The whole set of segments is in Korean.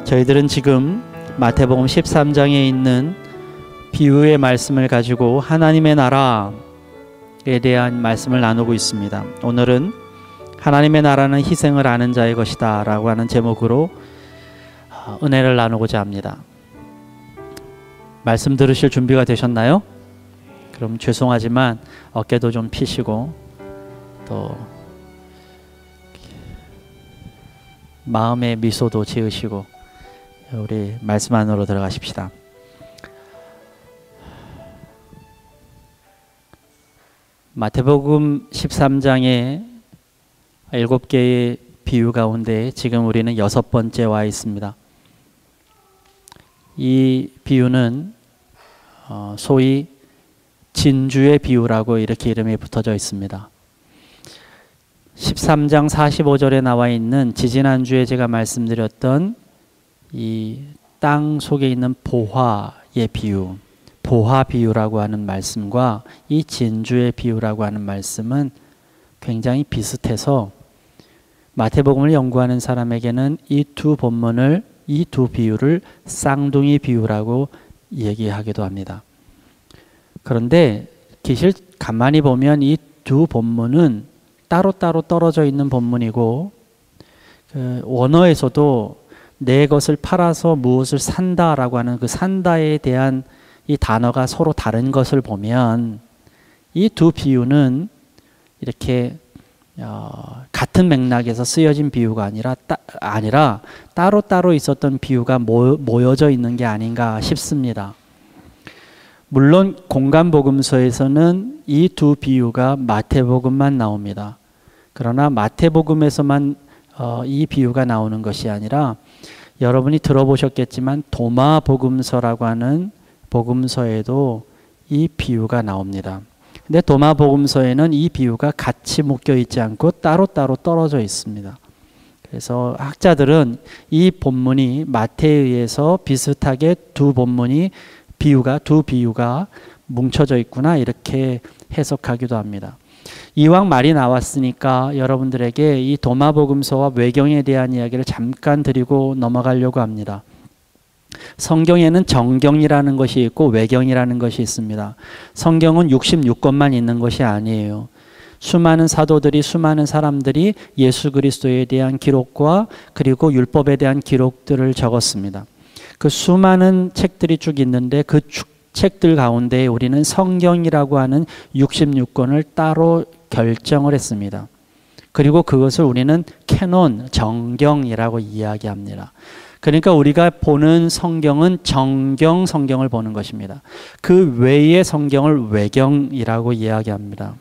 저희들은 지금 마태복음 13장에 있는 비유의 말씀을 가지고 하나님의 나라에 대한 말씀을 나누고 있습니다. 오늘은 하나님의 나라는 희생을 아는 자의 것이다 라고 하는 제목으로 은혜를 나누고자 합니다. 말씀 들으실 준비가 되셨나요? 그럼 죄송하지만 어깨도 좀 피시고 또 마음의 미소도 지으시고 우리 말씀 안으로 들어가십시다. 마태복음 13장에 7개의 비유 가운데 지금 우리는 6번째 와 있습니다. 이 비유는 소위 진주의 비유라고 이렇게 이름이 붙어져 있습니다. 13장 45절에 나와 있는 지지난주에 제가 말씀드렸던 이 땅 속에 있는 보화의 비유, 보화 비유라고 하는 말씀과 이 진주의 비유라고 하는 말씀은 굉장히 비슷해서 마태복음을 연구하는 사람에게는 이 두 본문을, 이 두 비유를 쌍둥이 비유라고 얘기하기도 합니다. 그런데 사실 가만히 보면 이 두 본문은 따로따로 떨어져 있는 본문이고 원어에서도 내 것을 팔아서 무엇을 산다라고 하는 그 산다에 대한 이 단어가 서로 다른 것을 보면 이 두 비유는 이렇게 같은 맥락에서 쓰여진 비유가 아니라 따로따로 있었던 비유가 모여져 있는 게 아닌가 싶습니다. 물론 공간복음서에서는 이 두 비유가 마태복음만 나옵니다. 그러나 마태복음에서만 이 비유가 나오는 것이 아니라 여러분이 들어보셨겠지만 도마복음서라고 하는 복음서에도 이 비유가 나옵니다. 근데 도마복음서에는 이 비유가 같이 묶여 있지 않고 따로따로 떨어져 있습니다. 그래서 학자들은 이 본문이 마태에 의해서 비슷하게 두 비유가 뭉쳐져 있구나 이렇게 해석하기도 합니다. 이왕 말이 나왔으니까 여러분들에게 이 도마복음서와 외경에 대한 이야기를 잠깐 드리고 넘어가려고 합니다. 성경에는 정경이라는 것이 있고 외경이라는 것이 있습니다. 성경은 66권만 있는 것이 아니에요. 수많은 사도들이, 수많은 사람들이 예수 그리스도에 대한 기록과 그리고 율법에 대한 기록들을 적었습니다. 그 수많은 책들이 쭉 있는데 그 책들 가운데 우리는 성경이라고 하는 66권을 따로 결정을 했습니다. 그리고 그것을 우리는 캐논, 정경이라고 이야기합니다. 그러니까 우리가 보는 성경은 정경 성경을 보는 것입니다. 그 외의 성경을 외경이라고 이야기합니다.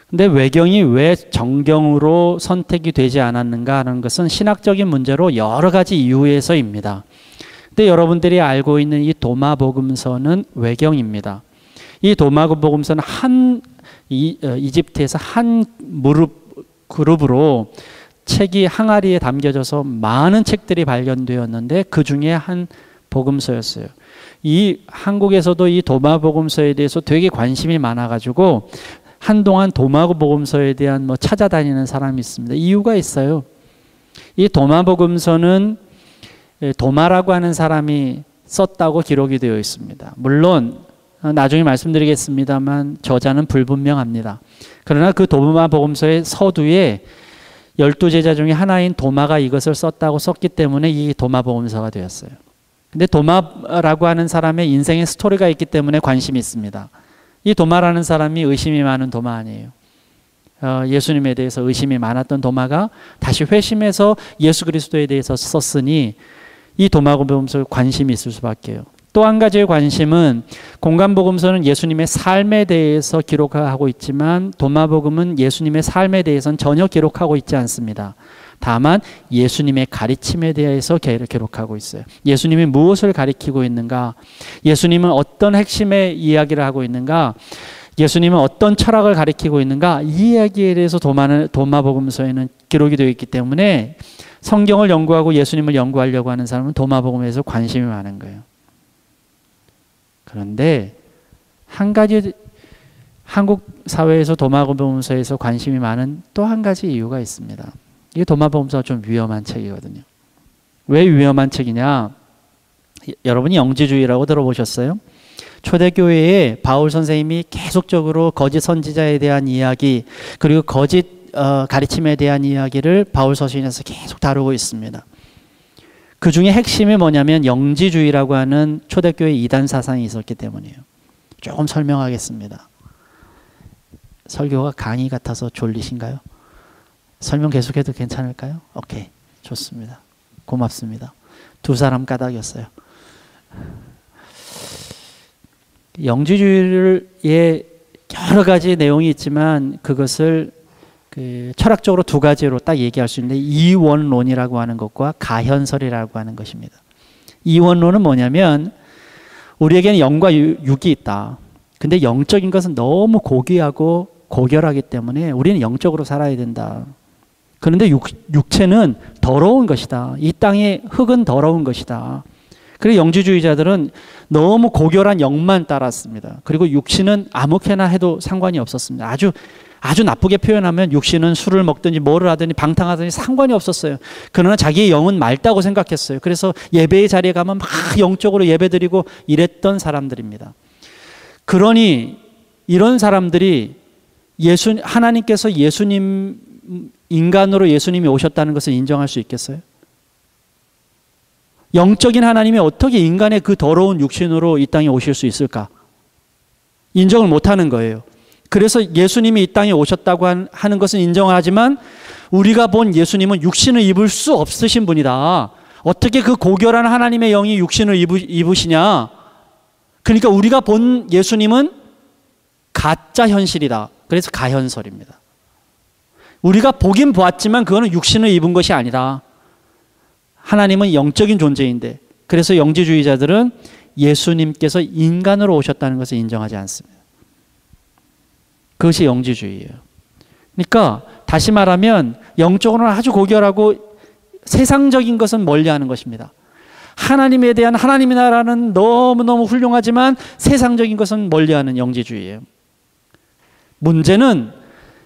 근데 외경이 왜 정경으로 선택이 되지 않았는가 하는 것은 신학적인 문제로 여러 가지 이유에서입니다. 근데 여러분들이 알고 있는 이 도마복음서는 외경입니다. 이 도마복음서는 이집트에서 한 그룹으로 책이 항아리에 담겨져서 많은 책들이 발견되었는데 그 중에 한 복음서였어요. 이 한국에서도 이 도마복음서에 대해서 되게 관심이 많아가지고 한동안 도마복음서에 대한 찾아다니는 사람이 있습니다. 이유가 있어요. 이 도마복음서는 도마라고 하는 사람이 썼다고 기록이 되어 있습니다. 물론 나중에 말씀드리겠습니다만 저자는 불분명합니다. 그러나 그 도마복음서의 서두에 12제자 중에 하나인 도마가 이것을 썼다고 썼기 때문에 이 도마복음서가 되었어요. 근데 도마라고 하는 사람의 인생의 스토리가 있기 때문에 관심이 있습니다. 이 도마라는 사람이 의심이 많은 도마 아니에요. 예수님에 대해서 의심이 많았던 도마가 다시 회심해서 예수 그리스도에 대해서 썼으니 이 도마복음서에 관심이 있을 수밖에요. 또 한 가지의 관심은 공간복음서는 예수님의 삶에 대해서 기록하고 있지만 도마복음은 예수님의 삶에 대해서는 전혀 기록하고 있지 않습니다. 다만 예수님의 가르침에 대해서 기록하고 있어요. 예수님이 무엇을 가르치고 있는가? 예수님은 어떤 핵심의 이야기를 하고 있는가? 예수님은 어떤 철학을 가르치고 있는가? 이 이야기에 대해서 도마복음서에는 기록이 되어 있기 때문에 성경을 연구하고 예수님을 연구하려고 하는 사람은 도마복음에서 관심이 많은 거예요. 그런데 한 가지 한국 사회에서 도마복음서에서 관심이 많은 또 한 가지 이유가 있습니다. 이 도마복음서가 좀 위험한 책이거든요. 왜 위험한 책이냐? 여러분이 영지주의라고 들어보셨어요? 초대교회에 바울 선생님이 계속적으로 거짓 선지자에 대한 이야기, 그리고 거짓 가르침에 대한 이야기를 바울 서신에서 계속 다루고 있습니다. 그 중에 핵심이 뭐냐면 영지주의라고 하는 초대교회 이단 사상이 있었기 때문이에요. 조금 설명하겠습니다. 설교가 강의 같아서 졸리신가요? 설명 계속해도 괜찮을까요? 오케이, 좋습니다. 고맙습니다. 두 사람 까닭이었어요. 영지주의의 여러 가지 내용이 있지만 그것을 철학적으로 두 가지로 딱 얘기할 수 있는데, 이원론이라고 하는 것과 가현설이라고 하는 것입니다. 이원론은 뭐냐면 우리에게는 영과 육이 있다. 근데 영적인 것은 너무 고귀하고 고결하기 때문에 우리는 영적으로 살아야 된다. 그런데 육체는 더러운 것이다. 이 땅의 흙은 더러운 것이다. 그리고 영지주의자들은 너무 고결한 영만 따랐습니다. 그리고 육신은 아무렇게나 해도 상관이 없었습니다. 아주 나쁘게 표현하면 육신은 술을 먹든지 뭐를 하든지 방탕하든지 상관이 없었어요. 그러나 자기의 영은 맑다고 생각했어요. 그래서 예배의 자리에 가면 막 영적으로 예배드리고 이랬던 사람들입니다. 그러니 이런 사람들이 하나님께서 인간으로 예수님이 오셨다는 것을 인정할 수 있겠어요? 영적인 하나님이 어떻게 인간의 그 더러운 육신으로 이 땅에 오실 수 있을까? 인정을 못하는 거예요. 그래서 예수님이 이 땅에 오셨다고 하는 것은 인정하지만 우리가 본 예수님은 육신을 입을 수 없으신 분이다. 어떻게 그 고결한 하나님의 영이 육신을 입으시냐? 그러니까 우리가 본 예수님은 가짜 현실이다. 그래서 가현설입니다. 우리가 보긴 보았지만 그거는 육신을 입은 것이 아니다. 하나님은 영적인 존재인데, 그래서 영지주의자들은 예수님께서 인간으로 오셨다는 것을 인정하지 않습니다. 그것이 영지주의예요. 그러니까 다시 말하면 영적으로는 아주 고결하고 세상적인 것은 멀리하는 것입니다. 하나님에 대한 하나님의 나라는 너무너무 훌륭하지만 세상적인 것은 멀리하는 영지주의예요. 문제는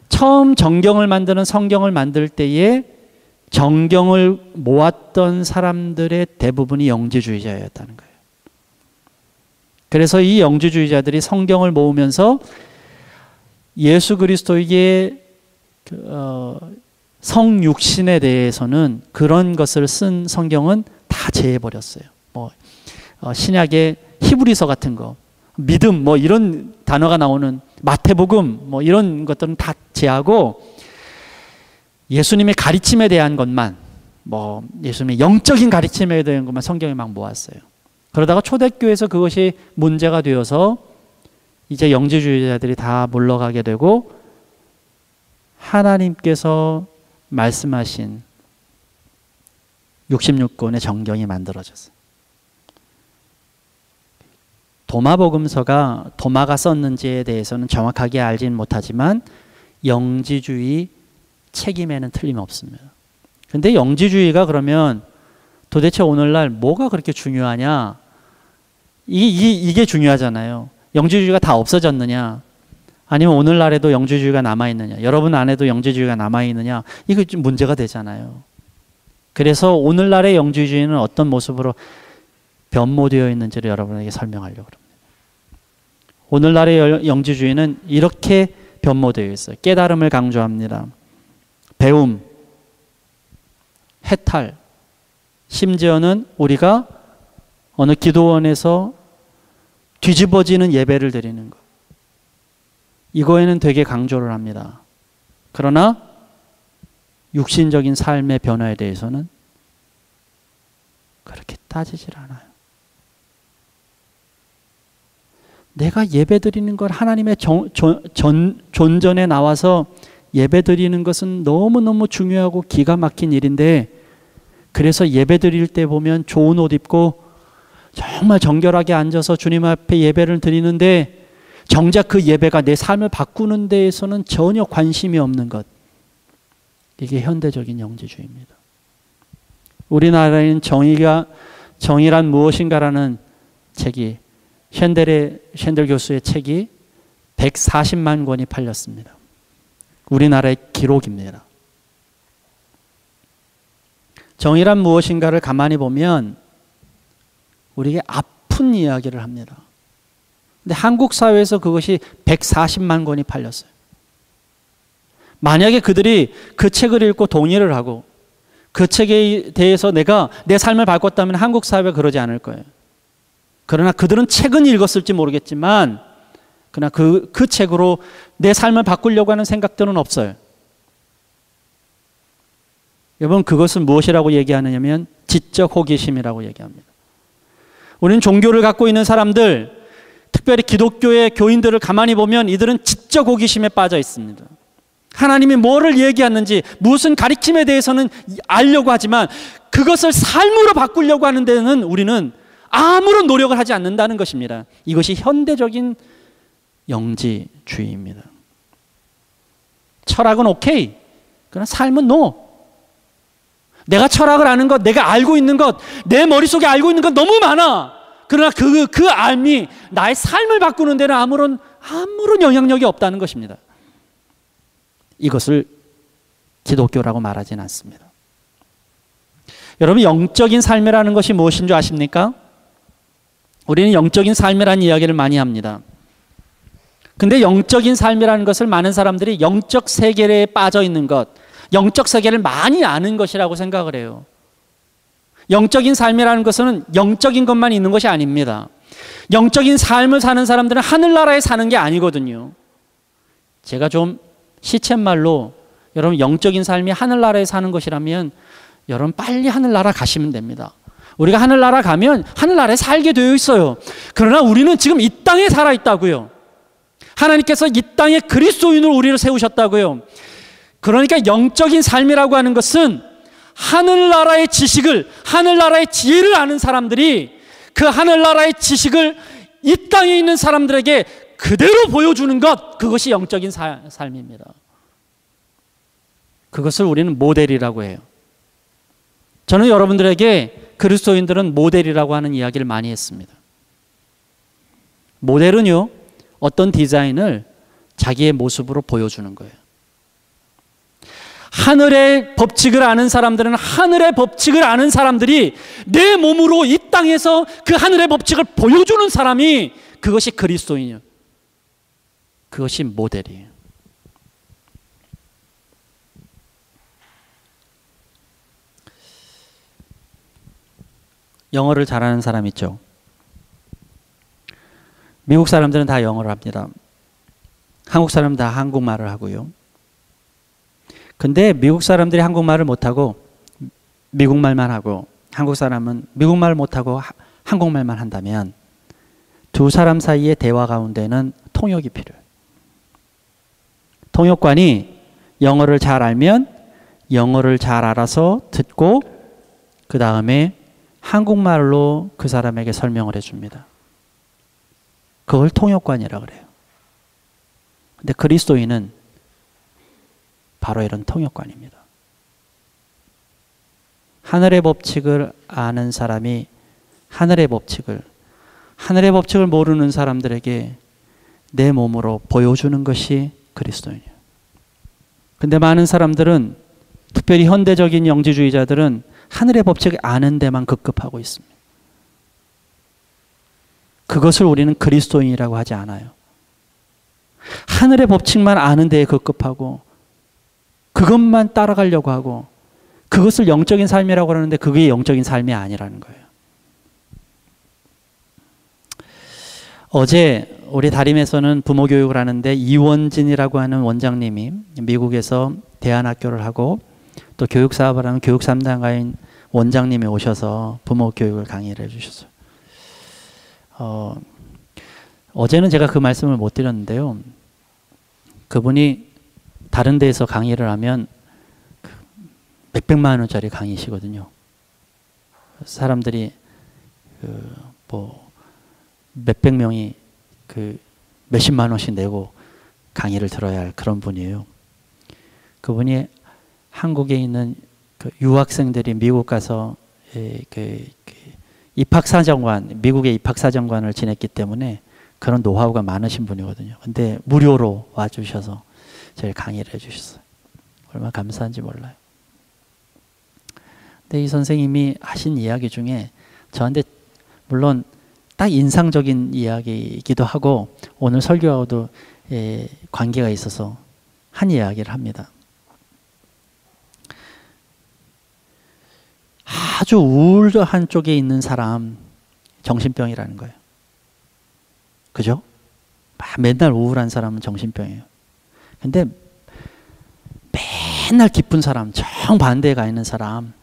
처음 정경을 만드는 성경을 만들 때에 정경을 모았던 사람들의 대부분이 영지주의자였다는 거예요. 그래서 이 영지주의자들이 성경을 모으면서 예수 그리스도에게 성육신에 대해서는 그런 것을 쓴 성경은 다 제해버렸어요. 신약의 히브리서 같은 거, 믿음 이런 단어가 나오는 마태복음 이런 것들은 다 제하고 예수님의 가르침에 대한 것만, 예수님의 영적인 가르침에 대한 것만 성경에 막 모았어요. 그러다가 초대교회에서 그것이 문제가 되어서 이제 영지주의자들이 다 물러가게 되고 하나님께서 말씀하신 66권의 정경이 만들어졌어요. 도마복음서가 도마가 썼는지에 대해서는 정확하게 알지는 못하지만 영지주의 책임에는 틀림없습니다. 근데 영지주의가 그러면 도대체 오늘날 뭐가 그렇게 중요하냐? 이게 중요하잖아요. 영지주의가 다 없어졌느냐? 아니면 오늘날에도 영지주의가 남아있느냐? 여러분 안에도 영지주의가 남아있느냐? 이거 좀 문제가 되잖아요. 그래서 오늘날의 영지주의는 어떤 모습으로 변모되어 있는지를 여러분에게 설명하려고 합니다. 오늘날의 영지주의는 이렇게 변모되어 있어요. 깨달음을 강조합니다. 배움, 해탈, 심지어는 우리가 어느 기도원에서 뒤집어지는 예배를 드리는 것. 이거에는 되게 강조를 합니다. 그러나 육신적인 삶의 변화에 대해서는 그렇게 따지질 않아요. 내가 예배 드리는 걸 하나님의 존전에 나와서 예배 드리는 것은 너무너무 중요하고 기가 막힌 일인데, 그래서 예배 드릴 때 보면 좋은 옷 입고 정말 정결하게 앉아서 주님 앞에 예배를 드리는데 정작 그 예배가 내 삶을 바꾸는 데에서는 전혀 관심이 없는 것. 이게 현대적인 영지주의입니다. 우리나라에는 정의란 무엇인가라는 책이, 쉔델 교수의 책이 140만 권이 팔렸습니다. 우리나라의 기록입니다. 정의란 무엇인가를 가만히 보면 우리에게 아픈 이야기를 합니다. 근데 한국 사회에서 그것이 140만 권이 팔렸어요. 만약에 그들이 그 책을 읽고 동의를 하고 그 책에 대해서 내가 내 삶을 바꿨다면 한국 사회가 그러지 않을 거예요. 그러나 그들은 책은 읽었을지 모르겠지만 그러나 그 책으로 내 삶을 바꾸려고 하는 생각들은 없어요. 여러분, 그것은 무엇이라고 얘기하느냐면 지적 호기심이라고 얘기합니다. 우리는 종교를 갖고 있는 사람들, 특별히 기독교의 교인들을 가만히 보면 이들은 지적 호기심에 빠져 있습니다. 하나님이 뭐를 얘기하는지 무슨 가르침에 대해서는 알려고 하지만 그것을 삶으로 바꾸려고 하는 데는 우리는 아무런 노력을 하지 않는다는 것입니다. 이것이 현대적인 영지주의입니다. 철학은 오케이, 그러나 삶은 노. 내가 철학을 아는 것, 내가 알고 있는 것, 내 머릿속에 알고 있는 것 너무 많아. 그러나 그 알미 나의 삶을 바꾸는 데는 아무런 영향력이 없다는 것입니다. 이것을 기독교라고 말하지는 않습니다. 여러분, 영적인 삶이라는 것이 무엇인 줄 아십니까? 우리는 영적인 삶이라는 이야기를 많이 합니다. 근데 영적인 삶이라는 것을 많은 사람들이 영적 세계에 빠져 있는 것, 영적 세계를 많이 아는 것이라고 생각을 해요. 영적인 삶이라는 것은 영적인 것만 있는 것이 아닙니다. 영적인 삶을 사는 사람들은 하늘나라에 사는 게 아니거든요. 제가 좀 시쳇말로 여러분, 영적인 삶이 하늘나라에 사는 것이라면 여러분 빨리 하늘나라 가시면 됩니다. 우리가 하늘나라 가면 하늘나라에 살게 되어 있어요. 그러나 우리는 지금 이 땅에 살아있다고요. 하나님께서 이 땅에 그리스도인으로 우리를 세우셨다고요. 그러니까 영적인 삶이라고 하는 것은 하늘나라의 지식을, 하늘나라의 지혜를 아는 사람들이 그 하늘나라의 지식을 이 땅에 있는 사람들에게 그대로 보여주는 것, 그것이 영적인 삶입니다. 그것을 우리는 모델이라고 해요. 저는 여러분들에게 그리스도인들은 모델이라고 하는 이야기를 많이 했습니다. 모델은요, 어떤 디자인을 자기의 모습으로 보여주는 거예요. 하늘의 법칙을 아는 사람들은 하늘의 법칙을 아는 사람들이 내 몸으로 이 땅에서 그 하늘의 법칙을 보여주는 사람이, 그것이 그리스도인이에요. 그것이 모델이에요. 영어를 잘하는 사람 있죠? 미국 사람들은 다 영어를 합니다. 한국 사람은 다 한국말을 하고요. 근데 미국 사람들이 한국말을 못하고 미국말만 하고 한국 사람은 미국말을 못하고 한국말만 한다면 두 사람 사이의 대화 가운데는 통역이 필요해요. 통역관이 영어를 잘 알면 영어를 잘 알아서 듣고 그 다음에 한국말로 그 사람에게 설명을 해줍니다. 그걸 통역관이라고 그래요. 근데 그리스도인은 바로 이런 통역관입니다. 하늘의 법칙을 아는 사람이 하늘의 법칙을 모르는 사람들에게 내 몸으로 보여주는 것이 그리스도인이에요. 근데 많은 사람들은, 특별히 현대적인 영지주의자들은 하늘의 법칙을 아는 데만 급급하고 있습니다. 그것을 우리는 그리스도인이라고 하지 않아요. 하늘의 법칙만 아는 데에 급급하고 그것만 따라가려고 하고 그것을 영적인 삶이라고 하는데 그게 영적인 삶이 아니라는 거예요. 어제 우리 다림에서는 부모 교육을 하는데 이원진이라고 하는 원장님이 미국에서 대안학교를 하고 또 교육 사업을 하는 교육 3단가인 원장님이 오셔서 부모 교육을 강의를 해주셨어요. 어제는 제가 그 말씀을 못 드렸는데요. 그분이 다른 데에서 강의를 하면 몇백만 원짜리 강의시거든요. 사람들이 몇백 명이 몇십만 원씩 내고 강의를 들어야 할 그런 분이에요. 그분이 한국에 있는 유학생들이 미국 가서 입학사정관, 미국의 입학사정관을 지냈기 때문에 그런 노하우가 많으신 분이거든요. 근데 무료로 와주셔서 저희 강의를 해주셨어요. 얼마나 감사한지 몰라요. 근데 이 선생님이 하신 이야기 중에 저한테 물론 딱 인상적인 이야기이기도 하고 오늘 설교하고도 관계가 있어서 한 이야기를 합니다. 아주 우울한 쪽에 있는 사람 정신병이라는 거예요. 그죠? 맨날 우울한 사람은 정신병이에요. 근데 맨날 기쁜 사람, 정반대에 가 있는 사람,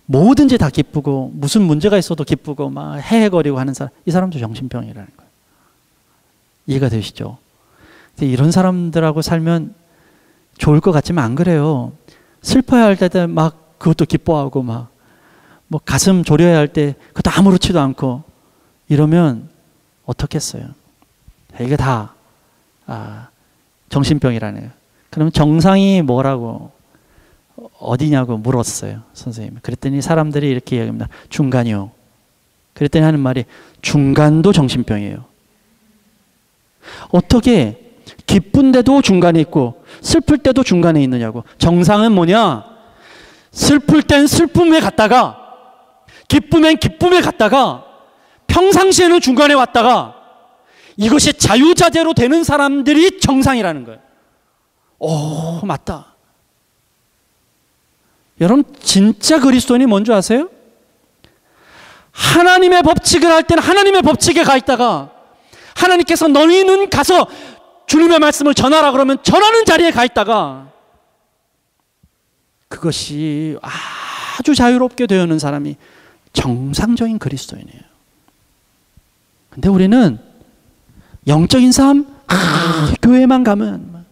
뭐든지 다 기쁘고 무슨 문제가 있어도 기쁘고 막 헤헤거리고 하는 사람, 이 사람도 정신병이라는 거예요. 이해가 되시죠? 이런 사람들하고 살면 좋을 것 같지만 안 그래요. 슬퍼야 할 때 막 그것도 기뻐하고 막 뭐 가슴 졸여야 할 때 그것도 아무렇지도 않고 이러면 어떻겠어요? 이게 다 정신병이라는 거예요. 그러면 정상이 뭐라고 어디냐고 물었어요, 선생님이. 그랬더니 사람들이 이렇게 얘기합니다. 중간이요. 그랬더니 하는 말이 중간도 정신병이에요. 어떻게 기쁜데도 중간에 있고 슬플 때도 중간에 있느냐고. 정상은 뭐냐? 슬플 땐 슬픔에 갔다가 기쁨엔 기쁨에 갔다가 평상시에는 중간에 왔다가 이것이 자유자재로 되는 사람들이 정상이라는 거예요. 오, 맞다. 여러분 진짜 그리스도인이 뭔지 아세요? 하나님의 법칙을 할 때는 하나님의 법칙에 가 있다가 하나님께서 너희는 가서 주님의 말씀을 전하라 그러면 전하는 자리에 가 있다가 그것이 아주 자유롭게 되어오는 사람이 정상적인 그리스도인이에요. 근데 우리는 영적인 삶, 교회만 가면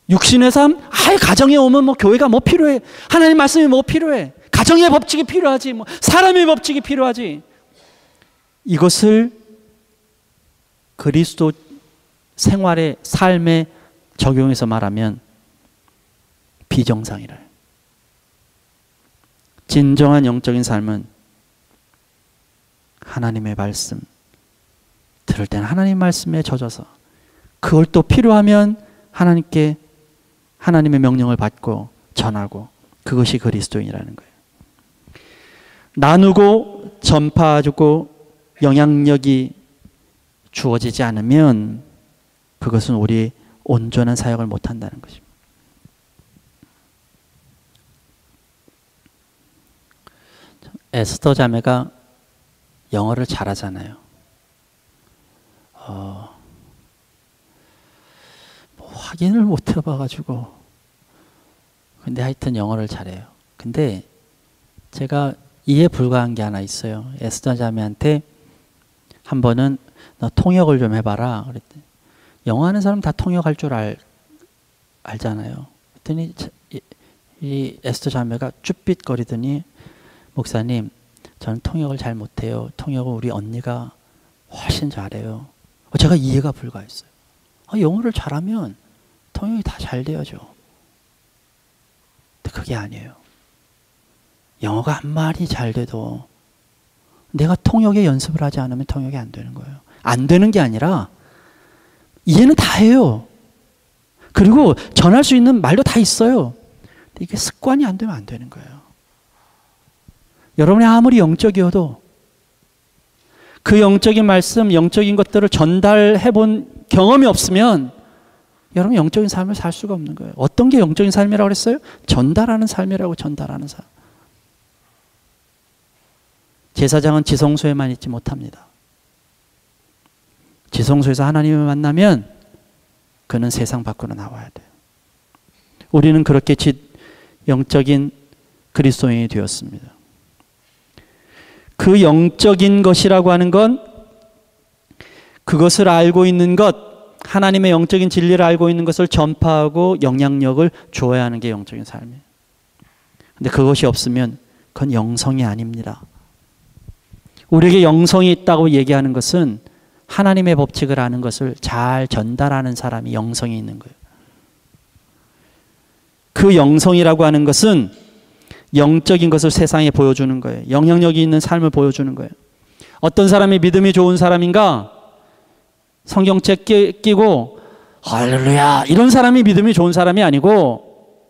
육신의 삶, 가정에 오면 뭐 교회가 뭐 필요해? 하나님 말씀이 뭐 필요해? 가정의 법칙이 필요하지, 뭐 사람의 법칙이 필요하지. 이것을 그리스도 생활의 삶에 적용해서 말하면 비정상이라. 진정한 영적인 삶은 하나님의 말씀 들을 때는 하나님 말씀에 젖어서 그걸 또 필요하면 하나님께 하나님의 명령을 받고 전하고 그것이 그리스도인이라는 거예요. 나누고 전파하고 영향력이 주어지지 않으면 그것은 우리 온전한 사역을 못한다는 것입니다. 에스더 자매가 영어를 잘하잖아요. 뭐 확인을 못 해봐가지고 근데 하여튼 영어를 잘해요. 근데 제가 이해 불가한 게 하나 있어요. 에스더 자매한테 한 번은 너 통역을 좀 해봐라 그랬더니 영어 하는 사람 다 통역할 줄 알잖아요. 그랬더니 이 에스더 자매가 쭈삣거리더니 목사님, 저는 통역을 잘 못해요. 통역을 우리 언니가 훨씬 잘해요. 제가 이해가 불가했어요. 영어를 잘하면 통역이 다 잘 되어져. 근데 그게 아니에요. 영어가 한 마디 잘 돼도 내가 통역의 연습을 하지 않으면 통역이 안 되는 거예요. 안 되는 게 아니라 이해는 다 해요. 그리고 전할 수 있는 말도 다 있어요. 근데 이게 습관이 안 되면 안 되는 거예요. 여러분이 아무리 영적이어도 그 영적인 말씀, 영적인 것들을 전달해 본 경험이 없으면 여러분 영적인 삶을 살 수가 없는 거예요. 어떤 게 영적인 삶이라고 그랬어요? 전달하는 삶이라고. 전달하는 삶. 제사장은 지성소에만 있지 못합니다. 지성소에서 하나님을 만나면 그는 세상 밖으로 나와야 돼요. 우리는 그렇게 영적인 그리스도인이 되었습니다. 그 영적인 것이라고 하는 건 그것을 알고 있는 것, 하나님의 영적인 진리를 알고 있는 것을 전파하고 영향력을 줘야 하는 게 영적인 삶이에요. 근데 그것이 없으면 그건 영성이 아닙니다. 우리에게 영성이 있다고 얘기하는 것은 하나님의 법칙을 아는 것을 잘 전달하는 사람이 영성이 있는 거예요. 그 영성이라고 하는 것은 영적인 것을 세상에 보여주는 거예요. 영향력이 있는 삶을 보여주는 거예요. 어떤 사람이 믿음이 좋은 사람인가? 성경책 끼고 할렐루야 이런 사람이 믿음이 좋은 사람이 아니고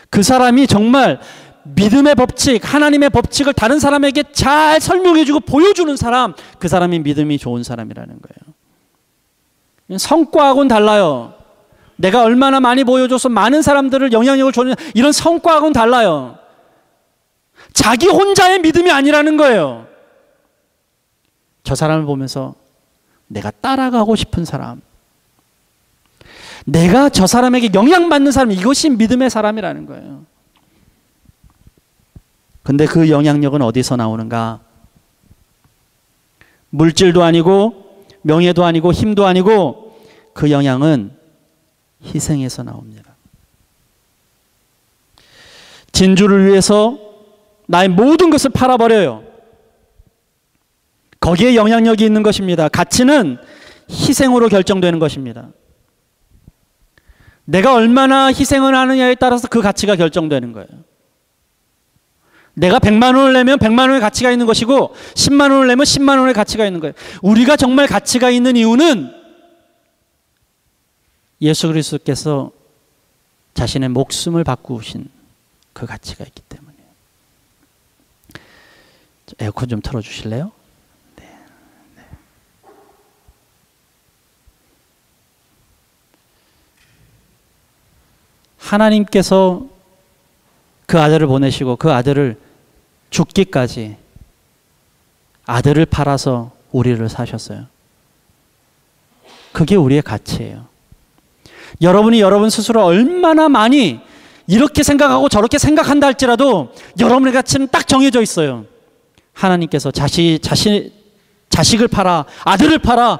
그 사람이 정말 믿음의 법칙, 하나님의 법칙을 다른 사람에게 잘 설명해주고 보여주는 사람, 그 사람이 믿음이 좋은 사람이라는 거예요. 성과하고는 달라요. 내가 얼마나 많이 보여줘서 많은 사람들을 영향력을 주는 이런 성과하고는 달라요. 자기 혼자의 믿음이 아니라는 거예요. 저 사람을 보면서 내가 따라가고 싶은 사람, 내가 저 사람에게 영향받는 사람, 이것이 믿음의 사람이라는 거예요. 근데 그 영향력은 어디서 나오는가? 물질도 아니고 명예도 아니고 힘도 아니고 그 영향은 희생에서 나옵니다. 진주를 위해서 나의 모든 것을 팔아버려요. 거기에 영향력이 있는 것입니다. 가치는 희생으로 결정되는 것입니다. 내가 얼마나 희생을 하느냐에 따라서 그 가치가 결정되는 거예요. 내가 100만 원을 내면 100만 원의 가치가 있는 것이고 10만 원을 내면 10만 원의 가치가 있는 거예요. 우리가 정말 가치가 있는 이유는 예수 그리스도께서 자신의 목숨을 바꾸신 그 가치가 있기 때문이에요. 에어컨 좀 틀어주실래요? 네. 하나님께서 그 아들을 보내시고 그 아들을 죽기까지 아들을 팔아서 우리를 사셨어요. 그게 우리의 가치예요. 여러분이 여러분 스스로 얼마나 많이 이렇게 생각하고 저렇게 생각한다 할지라도 여러분의 가치는 딱 정해져 있어요. 하나님께서 자식을 팔아, 아들을 팔아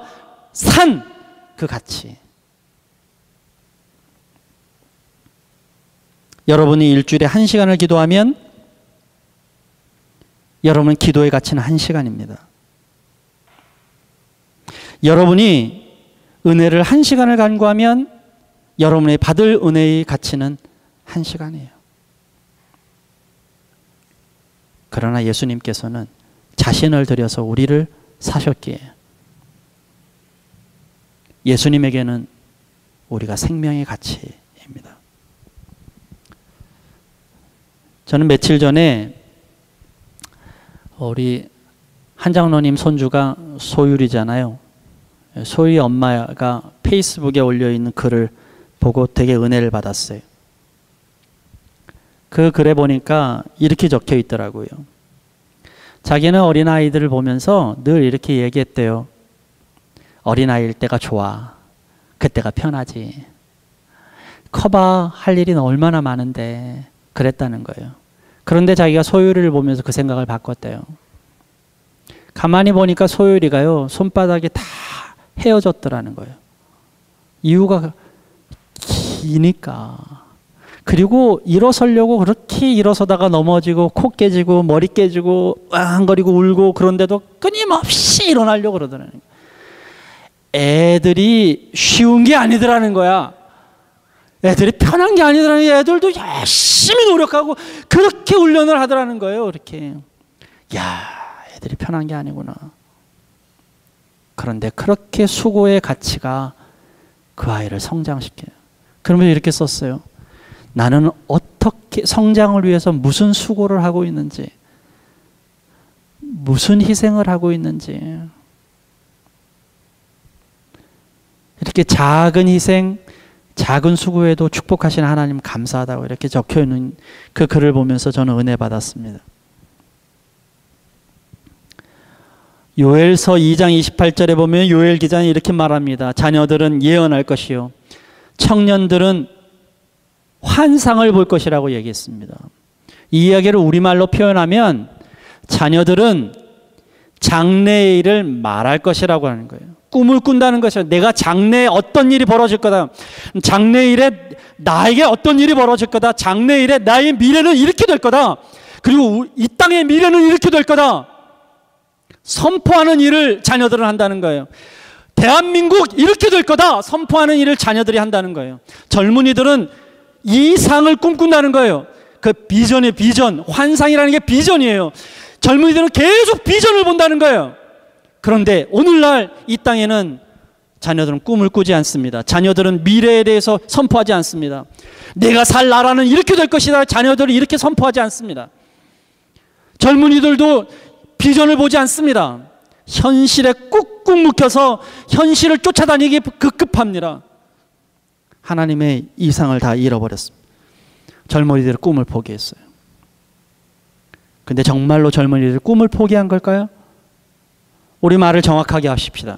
산 그 가치. 여러분이 일주일에 1시간을 기도하면 여러분 기도의 가치는 1시간입니다. 여러분이 은혜를 1시간을 간구하면 여러분의 받을 은혜의 가치는 1시간이에요. 그러나 예수님께서는 자신을 들여서 우리를 사셨기에 예수님에게는 우리가 생명의 가치입니다. 저는 며칠 전에 우리 한장로님 손주가 소율이잖아요. 소율이 엄마가 페이스북에 올려있는 글을 보고 되게 은혜를 받았어요. 그 글에 보니까 이렇게 적혀 있더라고요. 자기는 어린아이들을 보면서 늘 이렇게 얘기했대요. 어린아이일 때가 좋아. 그때가 편하지. 커봐 할 일이 얼마나 많은데 그랬다는 거예요. 그런데 자기가 소율이를 보면서 그 생각을 바꿨대요. 가만히 보니까 소율이가요, 손바닥이 다 헤어졌더라는 거예요. 이유가 기니까. 그리고 일어서려고 그렇게 일어서다가 넘어지고 코 깨지고 머리 깨지고 왕거리고 울고 그런데도 끊임없이 일어나려고 그러더라는 거예요. 애들이 쉬운 게 아니더라는 거야. 애들이 편한 게 아니더라는 거야. 애들도 열심히 노력하고 그렇게 훈련을 하더라는 거예요. 이렇게. 야, 애들이 편한 게 아니구나. 그런데 그렇게 수고의 가치가 그 아이를 성장시켜요. 그러면서 이렇게 썼어요. 나는 어떻게 성장을 위해서 무슨 수고를 하고 있는지, 무슨 희생을 하고 있는지. 이렇게 작은 희생, 작은 수고에도 축복하시는 하나님 감사하다고 이렇게 적혀있는 그 글을 보면서 저는 은혜 받았습니다. 요엘서 2장 28절에 보면 요엘 기자는 이렇게 말합니다. 자녀들은 예언할 것이요 청년들은 환상을 볼 것이라고 얘기했습니다. 이 이야기를 우리말로 표현하면 자녀들은 장래의 일을 말할 것이라고 하는 거예요. 꿈을 꾼다는 것이요. 내가 장래에 어떤 일이 벌어질 거다. 장래의 일에 나에게 어떤 일이 벌어질 거다. 장래의 일에 나의 미래는 이렇게 될 거다. 그리고 이 땅의 미래는 이렇게 될 거다. 선포하는 일을 자녀들은 한다는 거예요. 대한민국 이렇게 될 거다. 선포하는 일을 자녀들이 한다는 거예요. 젊은이들은 이 상을 꿈꾼다는 거예요. 그 비전의 비전, 환상이라는 게 비전이에요. 젊은이들은 계속 비전을 본다는 거예요. 그런데 오늘날 이 땅에는 자녀들은 꿈을 꾸지 않습니다. 자녀들은 미래에 대해서 선포하지 않습니다. 내가 살 나라는 이렇게 될 것이다. 자녀들은 이렇게 선포하지 않습니다. 젊은이들도 비전을 보지 않습니다. 현실에 꾹꾹 묶여서 현실을 쫓아다니기 급급합니다. 하나님의 이상을 다 잃어버렸습니다. 젊은이들의 꿈을 포기했어요. 근데 정말로 젊은이들의 꿈을 포기한 걸까요? 우리 말을 정확하게 하십시다.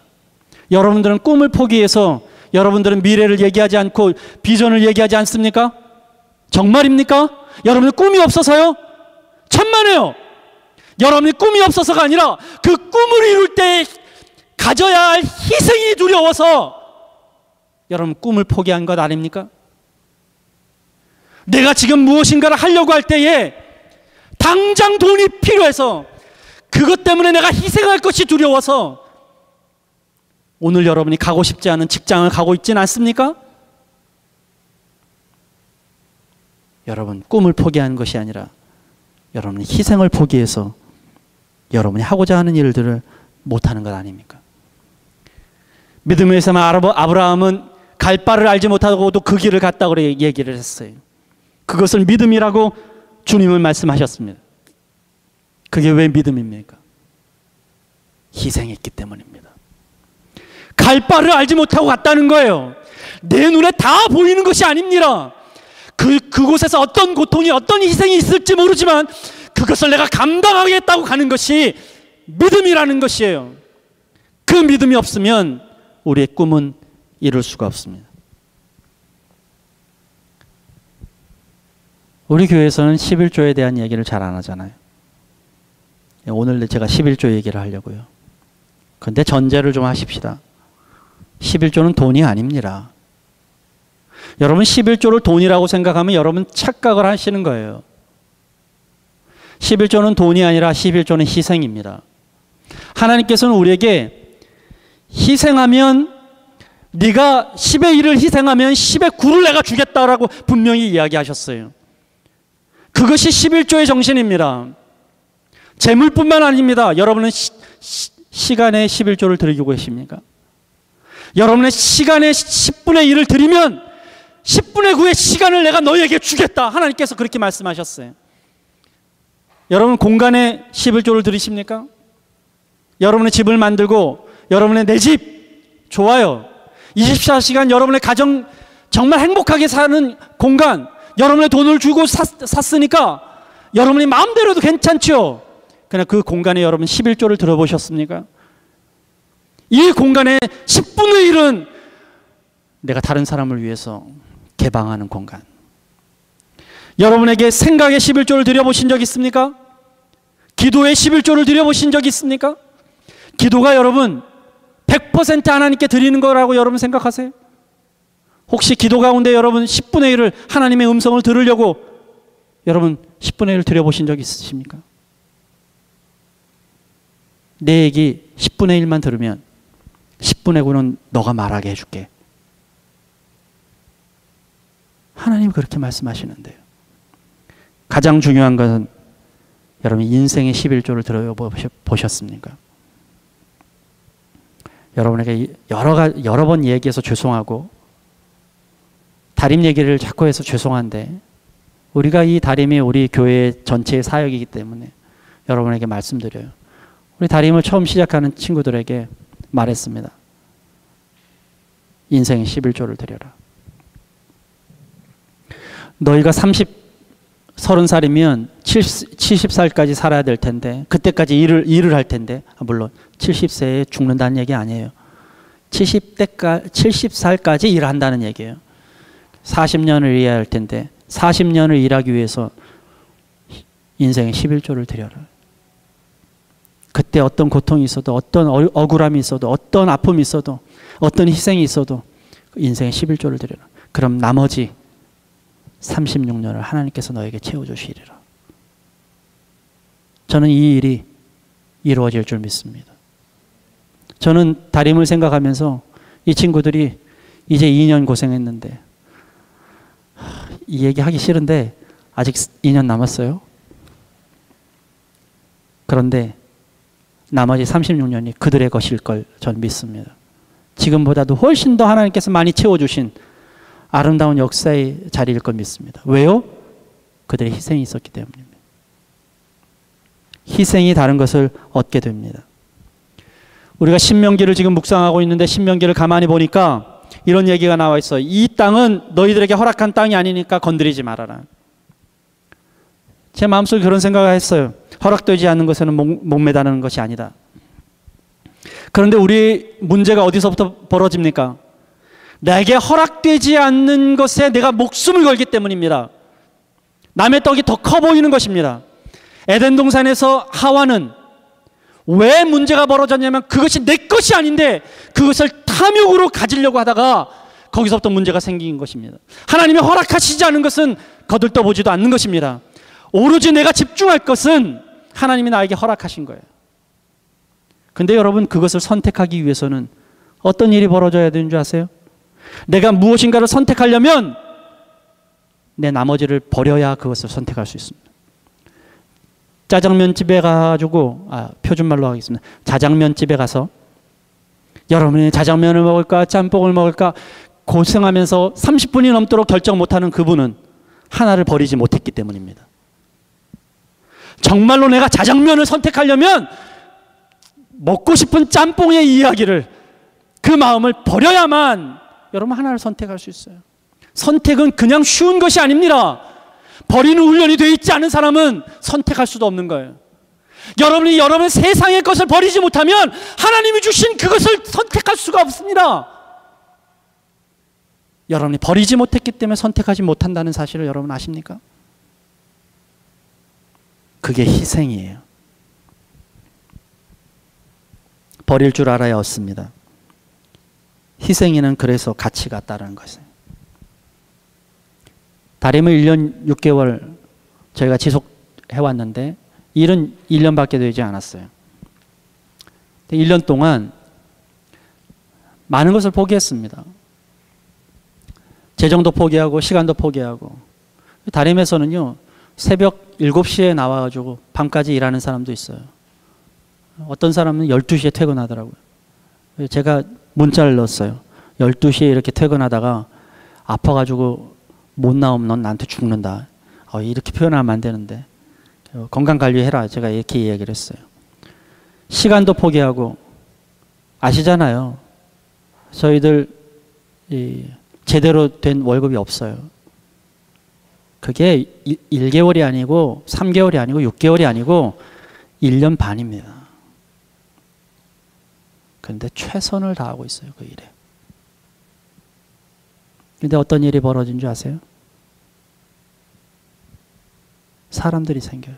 여러분들은 꿈을 포기해서 여러분들은 미래를 얘기하지 않고 비전을 얘기하지 않습니까? 정말입니까? 여러분들 꿈이 없어서요? 천만에요. 여러분이 꿈이 없어서가 아니라 그 꿈을 이룰 때 가져야 할 희생이 두려워서 여러분 꿈을 포기한 것 아닙니까? 내가 지금 무엇인가를 하려고 할 때에 당장 돈이 필요해서 그것 때문에 내가 희생할 것이 두려워서 오늘 여러분이 가고 싶지 않은 직장을 가고 있지는 않습니까? 여러분 꿈을 포기하는 것이 아니라 여러분이 희생을 포기해서 여러분이 하고자 하는 일들을 못하는 것 아닙니까? 믿음의 사람 아브라함은 갈 바를 알지 못하고도 그 길을 갔다고 얘기를 했어요. 그것을 믿음이라고 주님은 말씀하셨습니다. 그게 왜 믿음입니까? 희생했기 때문입니다. 갈 바를 알지 못하고 갔다는 거예요. 내 눈에 다 보이는 것이 아닙니다. 그곳에서 어떤 고통이 어떤 희생이 있을지 모르지만 그것을 내가 감당하겠다고 가는 것이 믿음이라는 것이에요. 그 믿음이 없으면 우리의 꿈은 이룰 수가 없습니다. 우리 교회에서는 11조에 대한 얘기를 잘 안 하잖아요. 오늘 제가 11조 얘기를 하려고요. 그런데 전제를 좀 하십시다. 11조는 돈이 아닙니다. 여러분 11조를 돈이라고 생각하면 여러분 착각을 하시는 거예요. 11조는 돈이 아니라 11조는 희생입니다. 하나님께서는 우리에게 희생하면 네가 10의 1을 희생하면 10의 9를 내가 주겠다라고 분명히 이야기하셨어요. 그것이 11조의 정신입니다. 재물뿐만 아닙니다. 여러분은 시간에 11조를 드리고 계십니까? 여러분의 시간의 10분의 1을 드리면 10분의 9의 시간을 내가 너희에게 주겠다. 하나님께서 그렇게 말씀하셨어요. 여러분 공간에 11조를 드리십니까? 여러분의 집을 만들고 여러분의 내 집 좋아요. 24시간 여러분의 가정 정말 행복하게 사는 공간 여러분의 돈을 주고 샀으니까 여러분이 마음대로도 괜찮죠. 그러나 그 공간에 여러분 11조를 들어보셨습니까? 이 공간의 10분의 1은 내가 다른 사람을 위해서 개방하는 공간. 여러분에게 생각의 11조를 드려보신 적 있습니까? 기도의 11조를 드려보신 적 있습니까? 기도가 여러분 100% 하나님께 드리는 거라고 여러분 생각하세요? 혹시 기도 가운데 여러분 10분의 1을 하나님의 음성을 들으려고 여러분 10분의 1을 드려보신 적 있으십니까? 내 얘기 10분의 1만 들으면 10분의 9는 너가 말하게 해줄게. 하나님 그렇게 말씀하시는데요. 가장 중요한 것은 여러분 인생의 11조를 들어보셨습니까? 여러분에게 여러 번 얘기해서 죄송하고 다림 얘기를 자꾸 해서 죄송한데 우리가 이 다림이 우리 교회 전체의 사역이기 때문에 여러분에게 말씀드려요. 우리 다림을 처음 시작하는 친구들에게 말했습니다. 인생의 11조를 드려라. 너희가 30살이면 70살까지 살아야 될 텐데 그때까지 일을 할 텐데 물론 70세에 죽는다는 얘기 아니에요. 70살까지 일한다는 얘기예요. 40년을 일해야 할 텐데 40년을 일하기 위해서 인생의 11조를 드려라. 그때 어떤 고통이 있어도 어떤 억울함이 있어도 어떤 아픔이 있어도 어떤 희생이 있어도 인생의 11조를 드려라. 그럼 나머지 36년을 하나님께서 너에게 채워주시리라. 저는 이 일이 이루어질 줄 믿습니다. 저는 다림을 생각하면서 이 친구들이 이제 2년 고생했는데 이 얘기 하기 싫은데 아직 2년 남았어요. 그런데 나머지 36년이 그들의 것일 걸 전 믿습니다. 지금보다도 훨씬 더 하나님께서 많이 채워주신 아름다운 역사의 자리일 것 믿습니다. 왜요? 그들의 희생이 있었기 때문입니다. 희생이 다른 것을 얻게 됩니다. 우리가 신명기를 지금 묵상하고 있는데 신명기를 가만히 보니까 이런 얘기가 나와 있어요. 이 땅은 너희들에게 허락한 땅이 아니니까 건드리지 말아라. 제 마음속에 그런 생각을 했어요. 허락되지 않는 것에는 목매다는 것이 아니다. 그런데 우리 문제가 어디서부터 벌어집니까? 내게 허락되지 않는 것에 내가 목숨을 걸기 때문입니다. 남의 떡이 더 커 보이는 것입니다. 에덴 동산에서 하와는 왜 문제가 벌어졌냐면 그것이 내 것이 아닌데 그것을 탐욕으로 가지려고 하다가 거기서부터 문제가 생긴 것입니다. 하나님이 허락하시지 않은 것은 거들떠보지도 않는 것입니다. 오로지 내가 집중할 것은 하나님이 나에게 허락하신 거예요. 근데 여러분, 그것을 선택하기 위해서는 어떤 일이 벌어져야 되는 줄 아세요? 내가 무엇인가를 선택하려면 내 나머지를 버려야 그것을 선택할 수 있습니다. 짜장면집에 가가지고, 표준말로 하겠습니다. 자장면집에 가서 여러분이 자장면을 먹을까 짬뽕을 먹을까 고생하면서 30분이 넘도록 결정 못하는 그분은 하나를 버리지 못했기 때문입니다. 정말로 내가 자장면을 선택하려면 먹고 싶은 짬뽕의 이야기를, 그 마음을 버려야만 여러분 하나를 선택할 수 있어요. 선택은 그냥 쉬운 것이 아닙니다. 버리는 훈련이 되어 있지 않은 사람은 선택할 수도 없는 거예요. 여러분이 여러분 세상의 것을 버리지 못하면 하나님이 주신 그것을 선택할 수가 없습니다. 여러분이 버리지 못했기 때문에 선택하지 못한다는 사실을 여러분 아십니까? 그게 희생이에요. 버릴 줄 알아야 얻습니다. 희생에는 그래서 가치가 있다는 것이에요. 다림을 1년 6개월 저희가 지속해왔는데 일은 1년밖에 되지 않았어요. 1년 동안 많은 것을 포기했습니다. 재정도 포기하고 시간도 포기하고. 다림에서는요, 새벽 7시에 나와가지고 밤까지 일하는 사람도 있어요. 어떤 사람은 12시에 퇴근하더라고요. 제가 문자를 넣었어요. 12시에 이렇게 퇴근하다가 아파가지고 못 나오면 넌 나한테 죽는다. 이렇게 표현하면 안 되는데 건강관리해라. 제가 이렇게 이야기를 했어요. 시간도 포기하고. 아시잖아요. 저희들 제대로 된 월급이 없어요. 그게 1개월이 아니고 3개월이 아니고 6개월이 아니고 1년 반입니다. 그런데 최선을 다하고 있어요. 그 일에. 근데 어떤 일이 벌어진 줄 아세요? 사람들이 생겨요.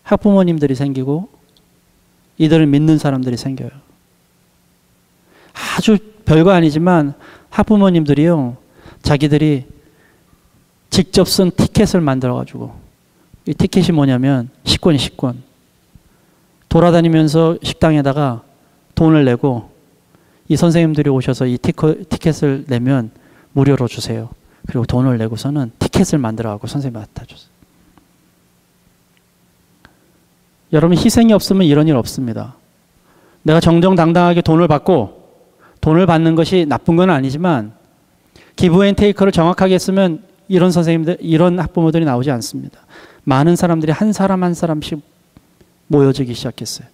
학부모님들이 생기고 이들을 믿는 사람들이 생겨요. 아주 별거 아니지만 학부모님들이요, 자기들이 직접 쓴 티켓을 만들어가지고, 이 티켓이 뭐냐면 식권. 돌아다니면서 식당에다가 돈을 내고 이 선생님들이 오셔서 이 티켓을 내면 무료로 주세요. 그리고 돈을 내고서는 티켓을 만들어가고 선생님한테 다 줬어요. 여러분, 희생이 없으면 이런 일 없습니다. 내가 정정당당하게 돈을 받고, 돈을 받는 것이 나쁜 건 아니지만 기브 앤 테이크를 정확하게 했으면 이런 선생님들, 이런 학부모들이 나오지 않습니다. 많은 사람들이 한 사람 한 사람씩 모여지기 시작했어요.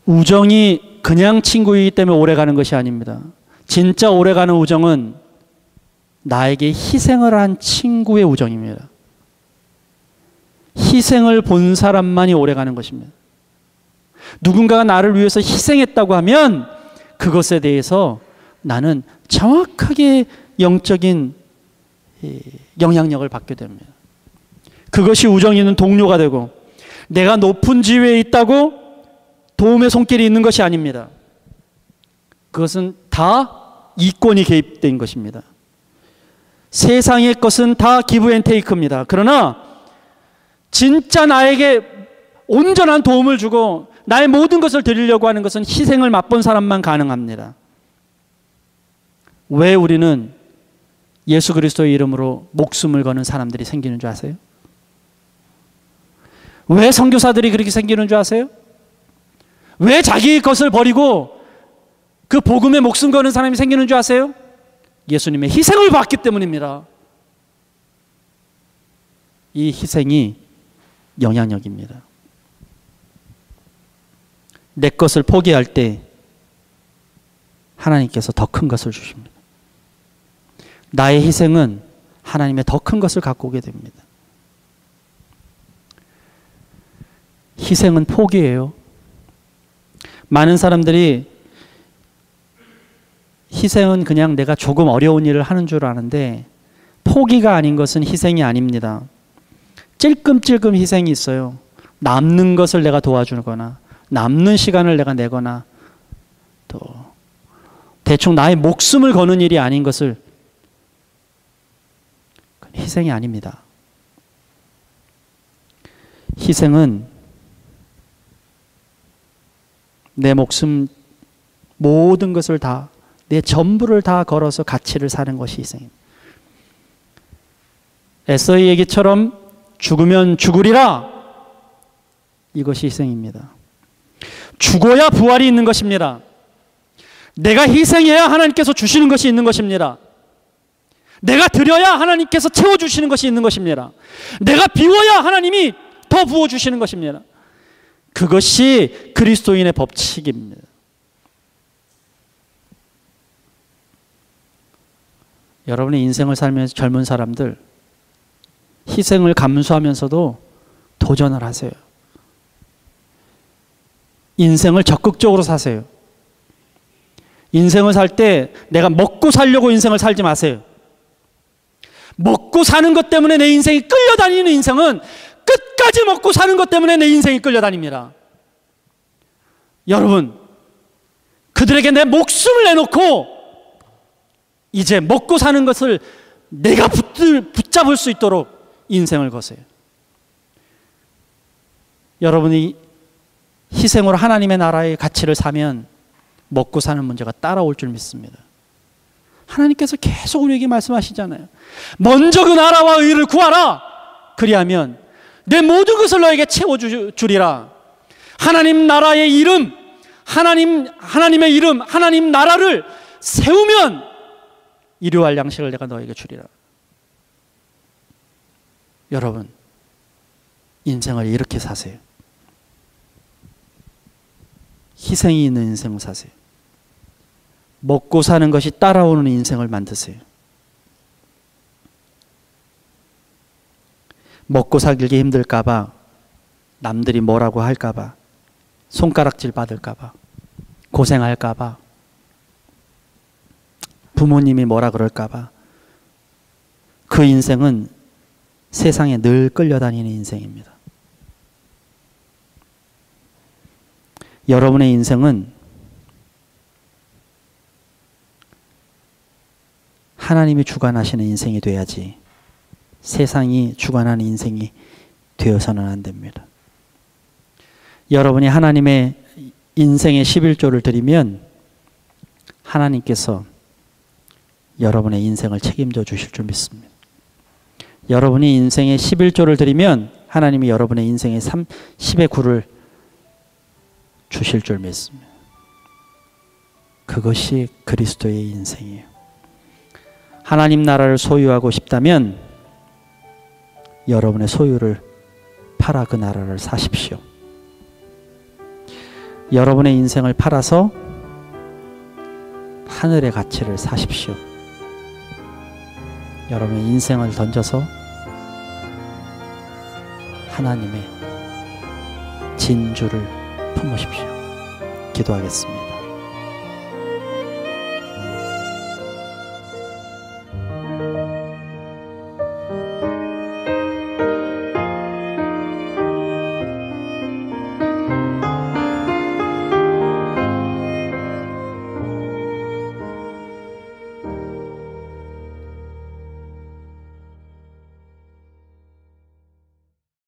우정이 그냥 친구이기 때문에 오래가는 것이 아닙니다. 진짜 오래가는 우정은 나에게 희생을 한 친구의 우정입니다. 희생을 본 사람만이 오래가는 것입니다. 누군가가 나를 위해서 희생했다고 하면 그것에 대해서 나는 정확하게 영적인 영향력을 받게 됩니다. 그것이 우정이 있는 동료가 되고, 내가 높은 지위에 있다고 도움의 손길이 있는 것이 아닙니다. 그것은 다 이권이 개입된 것입니다. 세상의 것은 다 기브 앤 테이크입니다. 그러나 진짜 나에게 온전한 도움을 주고 나의 모든 것을 드리려고 하는 것은 희생을 맛본 사람만 가능합니다. 왜 우리는 예수 그리스도의 이름으로 목숨을 거는 사람들이 생기는 줄 아세요? 왜 선교사들이 그렇게 생기는 줄 아세요? 왜 자기 것을 버리고 그 복음에 목숨 거는 사람이 생기는 줄 아세요? 예수님의 희생을 봤기 때문입니다. 이 희생이 영향력입니다. 내 것을 포기할 때 하나님께서 더 큰 것을 주십니다. 나의 희생은 하나님의 더 큰 것을 갖고 오게 됩니다. 희생은 포기예요. 많은 사람들이 희생은 그냥 내가 조금 어려운 일을 하는 줄 아는데 포기가 아닌 것은 희생이 아닙니다. 찔끔찔끔 희생이 있어요. 남는 것을 내가 도와주거나 남는 시간을 내가 내거나 또 대충 나의 목숨을 거는 일이 아닌 것을 희생이 아닙니다. 희생은 내 목숨 모든 것을 다 내 전부를 다 걸어서 가치를 사는 것이 희생입니다. 에서의 얘기처럼 죽으면 죽으리라. 이것이 희생입니다. 죽어야 부활이 있는 것입니다. 내가 희생해야 하나님께서 주시는 것이 있는 것입니다. 내가 드려야 하나님께서 채워주시는 것이 있는 것입니다. 내가 비워야 하나님이 더 부어주시는 것입니다. 그것이 그리스도인의 법칙입니다. 여러분의 인생을 살면서 젊은 사람들 희생을 감수하면서도 도전을 하세요. 인생을 적극적으로 사세요. 인생을 살 때 내가 먹고 살려고 인생을 살지 마세요. 먹고 사는 것 때문에 내 인생이 끌려다니는 인생은 끝까지 먹고 사는 것 때문에 내 인생이 끌려다닙니다. 여러분, 그들에게 내 목숨을 내놓고 이제 먹고 사는 것을 내가 붙잡을 수 있도록 인생을 거세요. 여러분이 희생으로 하나님의 나라의 가치를 사면 먹고 사는 문제가 따라올 줄 믿습니다. 하나님께서 계속 우리에게 말씀하시잖아요. 먼저 그 나라와 의를 구하라. 그리하면 내 모든 것을 너에게 채워주리라. 하나님 나라의 이름, 하나님의 이름, 하나님 나라를 세우면 일용할 양식을 내가 너에게 주리라. 여러분, 인생을 이렇게 사세요. 희생이 있는 인생을 사세요. 먹고 사는 것이 따라오는 인생을 만드세요. 먹고 살기 힘들까봐, 남들이 뭐라고 할까봐, 손가락질 받을까봐, 고생할까봐, 부모님이 뭐라 그럴까봐, 그 인생은 세상에 늘 끌려다니는 인생입니다. 여러분의 인생은 하나님이 주관하시는 인생이 돼야지 세상이 주관하는 인생이 되어서는 안 됩니다. 여러분이 하나님의 인생의 11조를 드리면 하나님께서 여러분의 인생을 책임져 주실 줄 믿습니다. 여러분이 인생의 11조를 드리면 하나님이 여러분의 인생의 10의 9를 주실 줄 믿습니다. 그것이 그리스도의 인생이에요. 하나님 나라를 소유하고 싶다면 여러분의 소유를 팔아 그 나라를 사십시오. 여러분의 인생을 팔아서 하늘의 가치를 사십시오. 여러분의 인생을 던져서 하나님의 진주를 품으십시오. 기도하겠습니다.